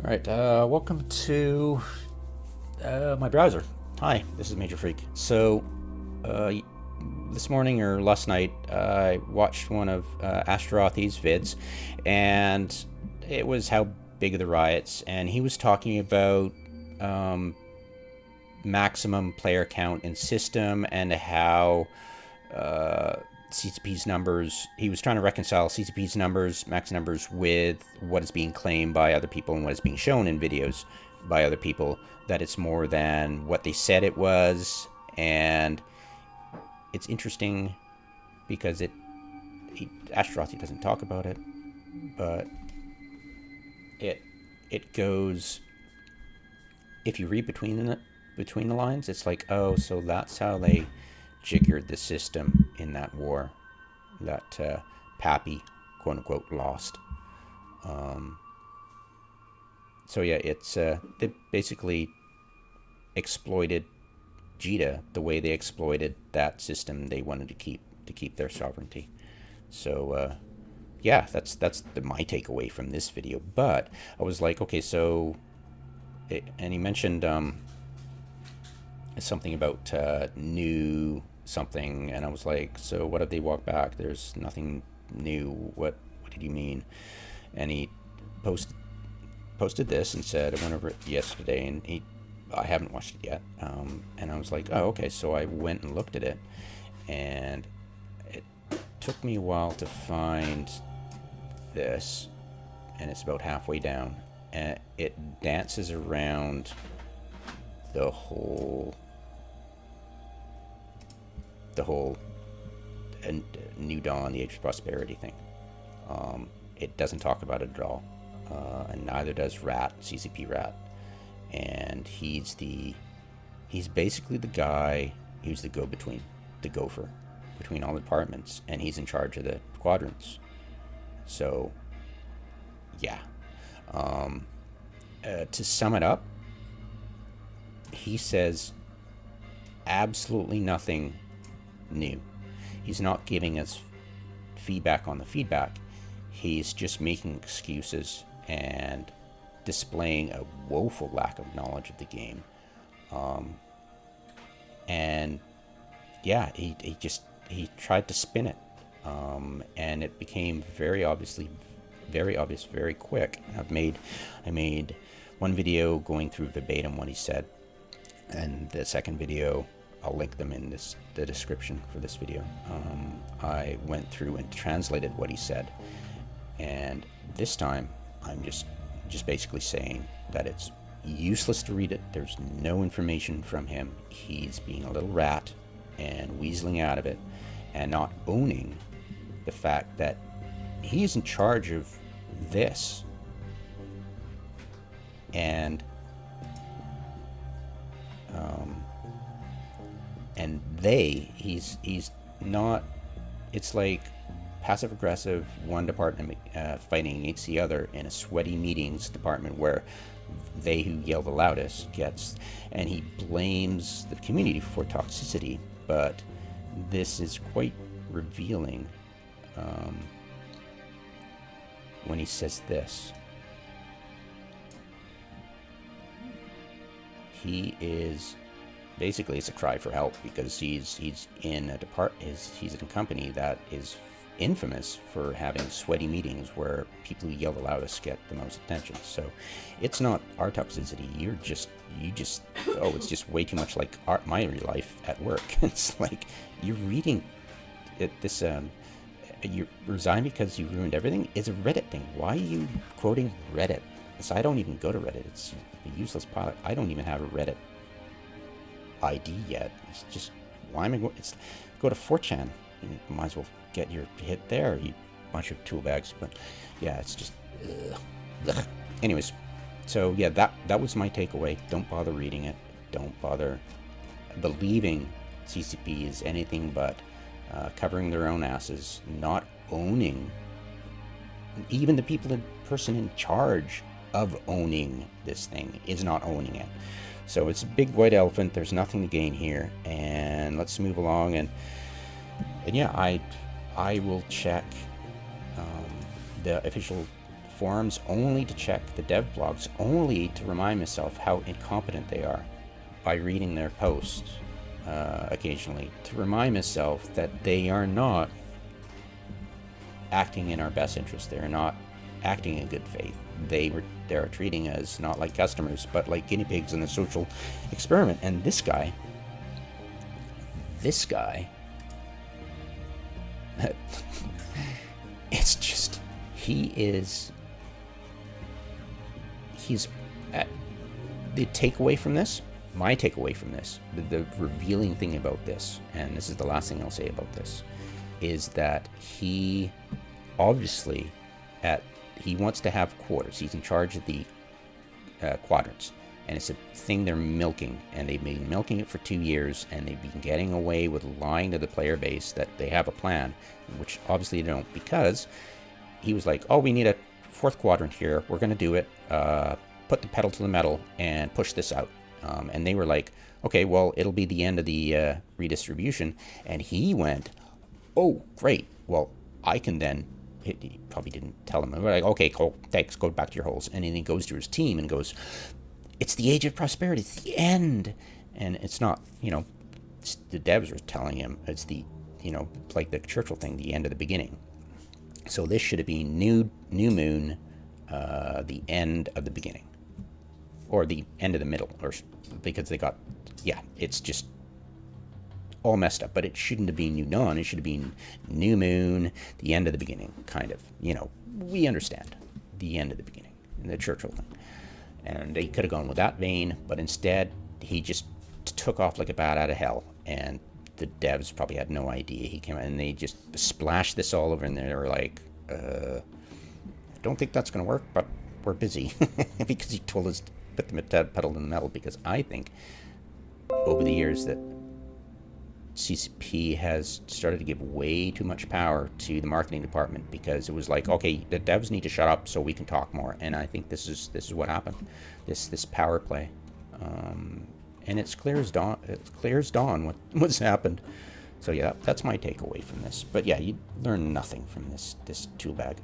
All right, welcome to my browser. Hi, this is Major Freak. So, uh, this morning or last night, I watched one of Astrothi's vids, and it was how big are the riots, and he was talking about um, maximum player count in system and how CCP's numbers. He was trying to reconcile CCP's numbers, max numbers, with what is being claimed by other people and what is being shown in videos by other people. That it's more than what they said it was, and it's interesting because Ashtarothi doesn't talk about it, but it it goes. If you read between the lines, it's like, oh, so that's how they jiggered the system in that war that Pappy, quote unquote, lost. Um, so yeah, it's they basically exploited Jita the way they exploited that system they wanted to keep their sovereignty. So yeah, that's my takeaway from this video. But I was like, okay, so and he mentioned something about new something, and I was like, so what if they walk back? There's nothing new. What did you mean? And he posted posted this and said, I went over it yesterday, and I haven't watched it yet. And I was like, oh, okay. So I went and looked at it, and it took me a while to find this, and it's about halfway down, and it dances around the whole and New Dawn, the Age of Prosperity thing. It doesn't talk about it at all, and neither does Rat, CCP Rat. And he's basically the guy who's the go-between, the gopher between all the departments, and he's in charge of the quadrants. So, yeah. To sum it up, he says absolutely nothing new. He's not giving us feedback on the feedback. He's just making excuses and displaying a woeful lack of knowledge of the game. And yeah, he tried to spin it, and it became very obvious very quick. I made one video going through verbatim what he said, and the second video, I'll link them in the description for this video. I went through and translated what he said, and this time I'm just basically saying that it's useless to read it. There's no information from him. He's being a little rat and weaseling out of it, and not owning the fact that he is in charge of this. And he's not. It's like passive aggressive, one department fighting against the other in a sweaty meetings department where they who yell the loudest gets, and he blames the community for toxicity. But this is quite revealing when he says this. He is basically, it's a cry for help, because he's in he's in a company that is infamous for having sweaty meetings where people who yell the loudest get the most attention. So it's not our toxicity. It's just way too much like my real life at work. It's like you're reading this. You resign because you ruined everything is a Reddit thing. Why are you quoting Reddit? So I don't even go to Reddit. It's a useless product. I don't even have a Reddit ID yet. It's just, why am I going? It's go to 4chan. You might as well get your hit there, you bunch of tool bags. But yeah, it's just ugh. Anyways, so yeah, that was my takeaway. Don't bother reading it. Don't bother believing CCP is anything but covering their own asses, not owning. Even the person in charge of owning this thing is not owning it. So it's a big white elephant. There's nothing to gain here, and let's move along. And yeah, I will check the official forums only to check the dev blogs, only to remind myself how incompetent they are by reading their posts occasionally, to remind myself that they are not acting in our best interest. They're not acting in good faith. They're treating us not like customers, but like guinea pigs in a social experiment. And this guy, it's just, he's the takeaway from this, my takeaway from this, the revealing thing about this, and this is the last thing I'll say about this, is that he obviously he wants to have quarters. He's in charge of the quadrants, and it's a thing they're milking, and they've been milking it for 2 years, and they've been getting away with lying to the player base that they have a plan, which obviously they don't, because he was like, oh, we need a 4th quadrant here, we're going to do it, put the pedal to the metal and push this out. And they were like, okay, well, it'll be the end of the redistribution. And he went, oh, great, well, I can then, he probably didn't tell him, we're like, okay, cool, thanks, go back to your holes. And then he goes to his team and goes, it's the age of prosperity, it's the end. And it's not, the devs are telling him it's the, like the Churchill thing, the end of the beginning. So this should have been new moon, the end of the beginning, or the end of the middle, or because they got, it's just all messed up. But it shouldn't have been new dawn. It should have been new moon, the end of the beginning, kind of. We understand the end of the beginning, the Churchill thing. And they could have gone with that vein, but instead he just took off like a bat out of hell, and the devs probably had no idea he came out, and they just splashed this all over, and they were like, I don't think that's going to work, but we're busy. Because he told us to put the pedal in the metal, because I think over the years that CCP has started to give way too much power to the marketing department, because it was like, okay, the devs need to shut up so we can talk more. And I think this is what happened, this power play. And it's clear as dawn. What's happened. So yeah, that's my takeaway from this. But yeah, you learn nothing from this tool bag.